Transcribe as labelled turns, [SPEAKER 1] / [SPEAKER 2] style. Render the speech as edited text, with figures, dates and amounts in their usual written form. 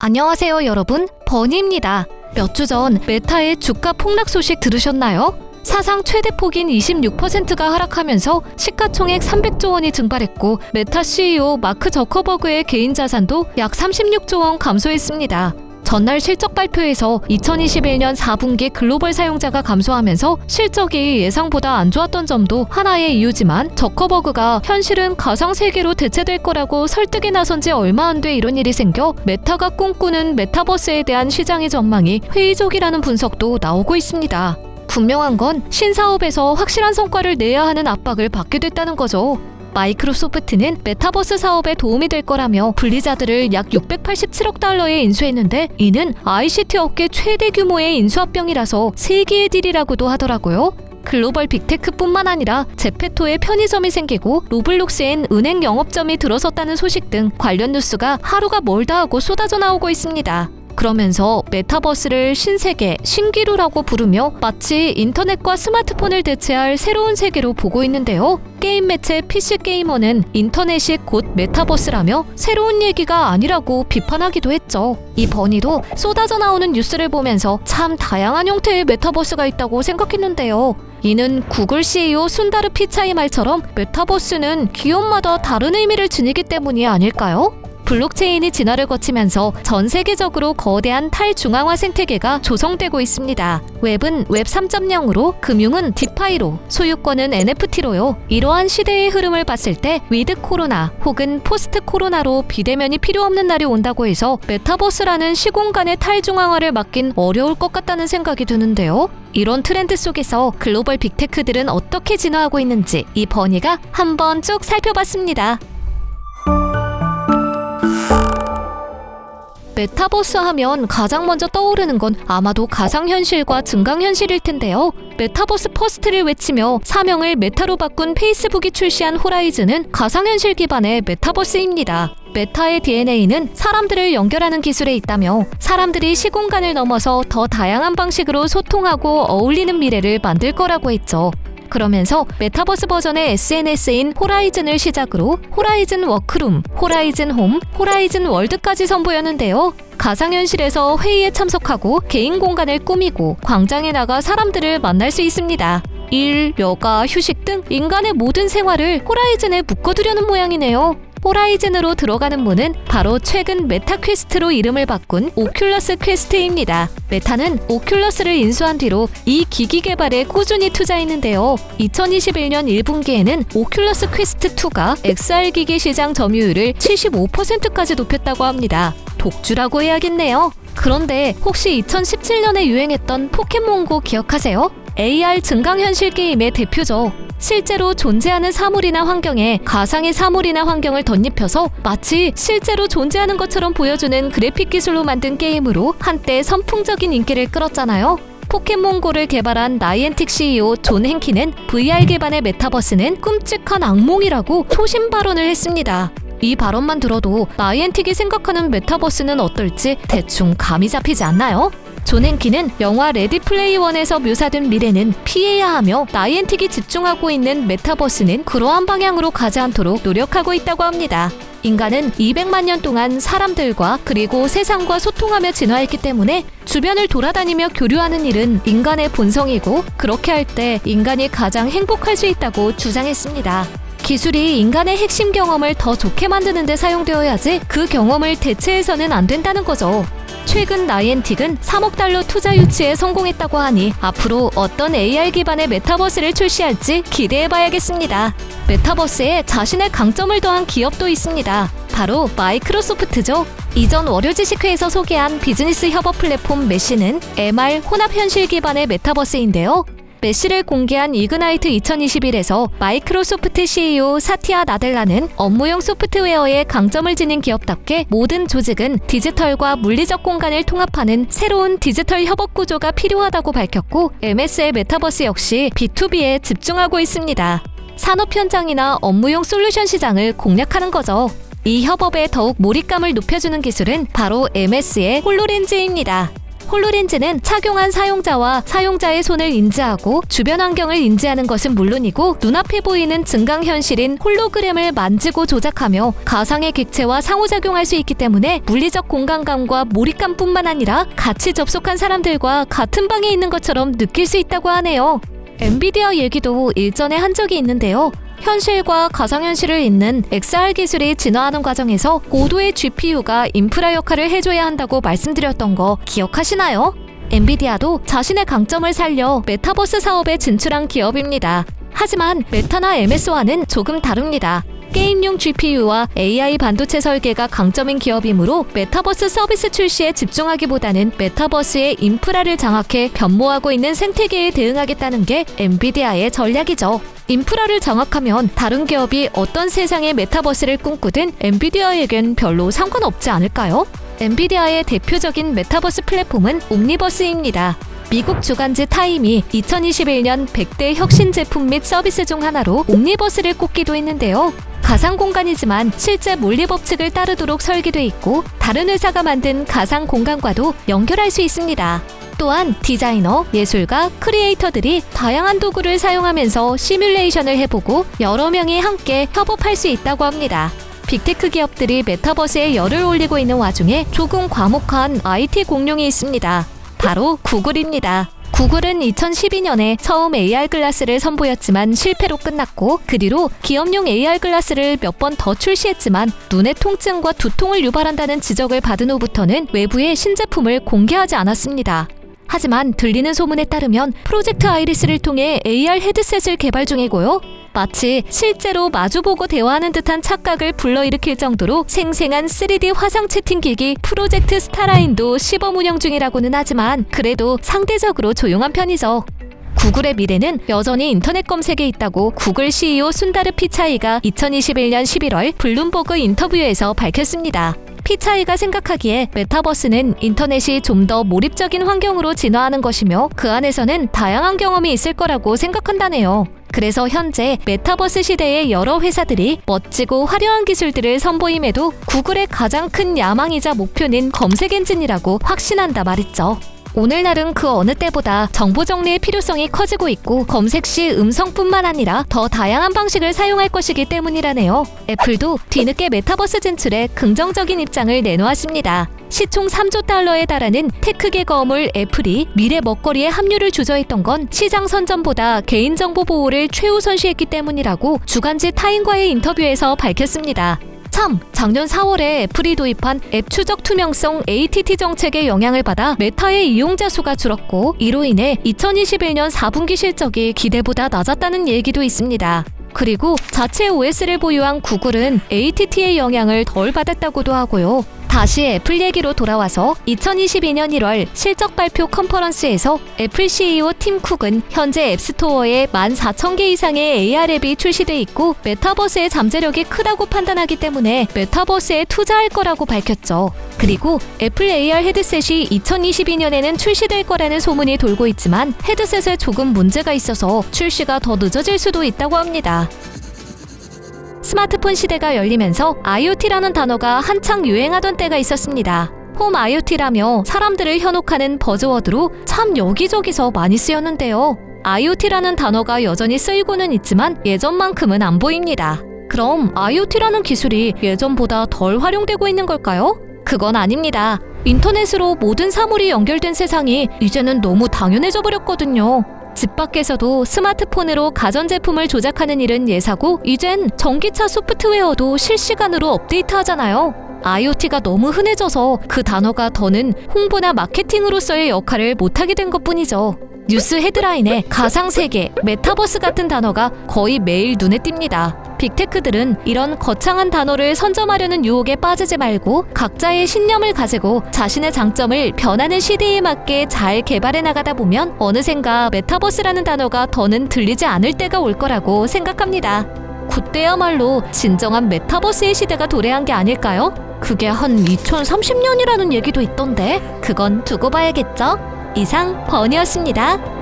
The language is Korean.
[SPEAKER 1] 안녕하세요 여러분, 버니입니다. 몇 주 전 메타의 주가 폭락 소식 들으셨나요? 사상 최대 폭인 26%가 하락하면서 시가총액 300조 원이 증발했고 메타 CEO 마크 저커버그의 개인 자산도 약 36조 원 감소했습니다. 전날 실적 발표에서 2021년 4분기 글로벌 사용자가 감소하면서 실적이 예상보다 안 좋았던 점도 하나의 이유지만 저커버그가 현실은 가상세계로 대체될 거라고 설득에 나선 지 얼마 안 돼 이런 일이 생겨 메타가 꿈꾸는 메타버스에 대한 시장의 전망이 회의적이라는 분석도 나오고 있습니다. 분명한 건 신사업에서 확실한 성과를 내야 하는 압박을 받게 됐다는 거죠. 마이크로소프트는 메타버스 사업에 도움이 될 거라며 분리자들을 약 687억 달러에 인수했는데 이는 ICT 업계 최대 규모의 인수합병이라서 세기의 딜이라고도 하더라고요. 글로벌 빅테크뿐만 아니라 제페토에 편의점이 생기고 로블록스엔 은행 영업점이 들어섰다는 소식 등 관련 뉴스가 하루가 멀다 하고 쏟아져 나오고 있습니다. 그러면서 메타버스를 신세계, 신기루라고 부르며 마치 인터넷과 스마트폰을 대체할 새로운 세계로 보고 있는데요. 게임 매체 PC게이머는 인터넷이 곧 메타버스라며 새로운 얘기가 아니라고 비판하기도 했죠. 이 버니도 쏟아져 나오는 뉴스를 보면서 참 다양한 형태의 메타버스가 있다고 생각했는데요. 이는 구글 CEO 순다르 피차이 말처럼 메타버스는 기업마다 다른 의미를 지니기 때문이 아닐까요? 블록체인이 진화를 거치면서 전 세계적으로 거대한 탈중앙화 생태계가 조성되고 있습니다. 웹은 웹 3.0으로, 금융은 디파이로, 소유권은 NFT로요. 이러한 시대의 흐름을 봤을 때 위드 코로나 혹은 포스트 코로나로 비대면이 필요 없는 날이 온다고 해서 메타버스라는 시공간의 탈중앙화를 막긴 어려울 것 같다는 생각이 드는데요. 이런 트렌드 속에서 글로벌 빅테크들은 어떻게 진화하고 있는지 이 버니가 한번 쭉 살펴봤습니다. 메타버스 하면 가장 먼저 떠오르는 건 아마도 가상현실과 증강현실일 텐데요. 메타버스 퍼스트를 외치며 사명을 메타로 바꾼 페이스북이 출시한 호라이즌은 가상현실 기반의 메타버스입니다. 메타의 DNA는 사람들을 연결하는 기술에 있다며 사람들이 시공간을 넘어서 더 다양한 방식으로 소통하고 어울리는 미래를 만들 거라고 했죠. 그러면서 메타버스 버전의 SNS인 호라이즌을 시작으로 호라이즌 워크룸, 호라이즌 홈, 호라이즌 월드까지 선보였는데요. 가상현실에서 회의에 참석하고 개인 공간을 꾸미고 광장에 나가 사람들을 만날 수 있습니다. 일, 여가, 휴식 등 인간의 모든 생활을 호라이즌에 묶어두려는 모양이네요. 호라이즌으로 들어가는 문은 바로 최근 메타 퀘스트로 이름을 바꾼 오큘러스 퀘스트입니다. 메타는 오큘러스를 인수한 뒤로 이 기기 개발에 꾸준히 투자했는데요. 2021년 1분기에는 오큘러스 퀘스트 2가 XR 기기 시장 점유율을 75%까지 높였다고 합니다. 독주라고 해야겠네요. 그런데 혹시 2017년에 유행했던 포켓몬고 기억하세요? AR 증강현실 게임의 대표죠. 실제로 존재하는 사물이나 환경에 가상의 사물이나 환경을 덧입혀서 마치 실제로 존재하는 것처럼 보여주는 그래픽 기술로 만든 게임으로 한때 선풍적인 인기를 끌었잖아요. 포켓몬고를 개발한 나이엔틱 CEO 존 행키는 VR 기반의 메타버스는 끔찍한 악몽이라고 소신 발언을 했습니다. 이 발언만 들어도 나이엔틱이 생각하는 메타버스는 어떨지 대충 감이 잡히지 않나요? 존 행키는 영화 레디 플레이 원에서 묘사된 미래는 피해야 하며 나이엔틱이 집중하고 있는 메타버스는 그러한 방향으로 가지 않도록 노력하고 있다고 합니다. 인간은 200만 년 동안 사람들과 그리고 세상과 소통하며 진화했기 때문에 주변을 돌아다니며 교류하는 일은 인간의 본성이고 그렇게 할 때 인간이 가장 행복할 수 있다고 주장했습니다. 기술이 인간의 핵심 경험을 더 좋게 만드는 데 사용되어야지 그 경험을 대체해서는 안 된다는 거죠. 최근 나이엔틱은 3억 달러 투자 유치에 성공했다고 하니 앞으로 어떤 AR 기반의 메타버스를 출시할지 기대해봐야겠습니다. 메타버스에 자신의 강점을 더한 기업도 있습니다. 바로 마이크로소프트죠. 이전 월요지식회에서 소개한 비즈니스 협업 플랫폼 메시는 MR 혼합현실 기반의 메타버스인데요. 메시를 공개한 이그나이트 2021에서 마이크로소프트 CEO 사티아 나델라는 업무용 소프트웨어의 강점을 지닌 기업답게 모든 조직은 디지털과 물리적 공간을 통합하는 새로운 디지털 협업 구조가 필요하다고 밝혔고 MS의 메타버스 역시 B2B에 집중하고 있습니다. 산업 현장이나 업무용 솔루션 시장을 공략하는 거죠. 이 협업에 더욱 몰입감을 높여주는 기술은 바로 MS의 홀로렌즈입니다. 홀로렌즈는 착용한 사용자와 사용자의 손을 인지하고 주변 환경을 인지하는 것은 물론이고 눈앞에 보이는 증강현실인 홀로그램을 만지고 조작하며 가상의 객체와 상호작용할 수 있기 때문에 물리적 공간감과 몰입감뿐만 아니라 같이 접속한 사람들과 같은 방에 있는 것처럼 느낄 수 있다고 하네요. 엔비디아 얘기도 일전에 한 적이 있는데요. 현실과 가상현실을 잇는 XR 기술이 진화하는 과정에서 고도의 GPU가 인프라 역할을 해줘야 한다고 말씀드렸던 거 기억하시나요? 엔비디아도 자신의 강점을 살려 메타버스 사업에 진출한 기업입니다. 하지만 메타나 MS와는 조금 다릅니다. 게임용 GPU와 AI 반도체 설계가 강점인 기업이므로 메타버스 서비스 출시에 집중하기보다는 메타버스의 인프라를 장악해 변모하고 있는 생태계에 대응하겠다는 게 엔비디아의 전략이죠. 인프라를 장악하면 다른 기업이 어떤 세상의 메타버스를 꿈꾸든 엔비디아에겐 별로 상관없지 않을까요? 엔비디아의 대표적인 메타버스 플랫폼은 옴니버스입니다. 미국 주간지 타임이 2021년 100대 혁신 제품 및 서비스 중 하나로 옴니버스를 꼽기도 했는데요. 가상 공간이지만 실제 물리 법칙을 따르도록 설계돼 있고 다른 회사가 만든 가상 공간과도 연결할 수 있습니다. 또한 디자이너, 예술가, 크리에이터들이 다양한 도구를 사용하면서 시뮬레이션을 해보고 여러 명이 함께 협업할 수 있다고 합니다. 빅테크 기업들이 메타버스에 열을 올리고 있는 와중에 조금 과묵한 IT 공룡이 있습니다. 바로 구글입니다. 구글은 2012년에 처음 AR 글라스를 선보였지만 실패로 끝났고 그 뒤로 기업용 AR 글라스를 몇 번 더 출시했지만 눈의 통증과 두통을 유발한다는 지적을 받은 후부터는 외부에 신제품을 공개하지 않았습니다. 하지만 들리는 소문에 따르면 프로젝트 아이리스를 통해 AR 헤드셋을 개발 중이고요. 마치 실제로 마주보고 대화하는 듯한 착각을 불러일으킬 정도로 생생한 3D 화상 채팅기기 프로젝트 스타라인도 시범 운영 중이라고는 하지만 그래도 상대적으로 조용한 편이죠. 구글의 미래는 여전히 인터넷 검색에 있다고 구글 CEO 순다르 피차이가 2021년 11월 블룸버그 인터뷰에서 밝혔습니다. 피차이가 생각하기에 메타버스는 인터넷이 좀 더 몰입적인 환경으로 진화하는 것이며 그 안에서는 다양한 경험이 있을 거라고 생각한다네요. 그래서 현재 메타버스 시대의 여러 회사들이 멋지고 화려한 기술들을 선보임에도 구글의 가장 큰 야망이자 목표는 검색 엔진이라고 확신한다 말이죠. 오늘날은 그 어느 때보다 정보 정리의 필요성이 커지고 있고 검색 시 음성뿐만 아니라 더 다양한 방식을 사용할 것이기 때문이라네요. 애플도 뒤늦게 메타버스 진출에 긍정적인 입장을 내놓았습니다. 시총 3조 달러에 달하는 테크계 거물 애플이 미래 먹거리에 합류를 주저했던 건 시장 선점보다 개인정보 보호를 최우선시했기 때문이라고 주간지 타임과의 인터뷰에서 밝혔습니다. 참, 작년 4월에 애플이 도입한 앱 추적 투명성 ATT 정책의 영향을 받아 메타의 이용자 수가 줄었고 이로 인해 2021년 4분기 실적이 기대보다 낮았다는 얘기도 있습니다. 그리고 자체 OS를 보유한 구글은 ATT의 영향을 덜 받았다고도 하고요. 다시 애플 얘기로 돌아와서 2022년 1월 실적 발표 컨퍼런스에서 애플 CEO 팀 쿡은 현재 앱스토어에 14,000개 이상의 AR 앱이 출시돼 있고 메타버스의 잠재력이 크다고 판단하기 때문에 메타버스에 투자할 거라고 밝혔죠. 그리고 애플 AR 헤드셋이 2022년에는 출시될 거라는 소문이 돌고 있지만 헤드셋에 조금 문제가 있어서 출시가 더 늦어질 수도 있다고 합니다. 스마트폰 시대가 열리면서 IoT라는 단어가 한창 유행하던 때가 있었습니다. 홈 IoT라며 사람들을 현혹하는 버즈워드로 참 여기저기서 많이 쓰였는데요. IoT라는 단어가 여전히 쓰이고는 있지만 예전만큼은 안 보입니다. 그럼 IoT라는 기술이 예전보다 덜 활용되고 있는 걸까요? 그건 아닙니다. 인터넷으로 모든 사물이 연결된 세상이 이제는 너무 당연해져 버렸거든요. 집 밖에서도 스마트폰으로 가전제품을 조작하는 일은 예사고 이젠 전기차 소프트웨어도 실시간으로 업데이트하잖아요. IoT가 너무 흔해져서 그 단어가 더는 홍보나 마케팅으로서의 역할을 못하게 된 것뿐이죠. 뉴스 헤드라인에 가상세계, 메타버스 같은 단어가 거의 매일 눈에 띕니다. 빅테크들은 이런 거창한 단어를 선점하려는 유혹에 빠지지 말고 각자의 신념을 가지고 자신의 장점을 변하는 시대에 맞게 잘 개발해 나가다 보면 어느샌가 메타버스라는 단어가 더는 들리지 않을 때가 올 거라고 생각합니다. 그때야말로 진정한 메타버스의 시대가 도래한 게 아닐까요? 그게 한 2030년이라는 얘기도 있던데 그건 두고 봐야겠죠? 이상 버니였습니다.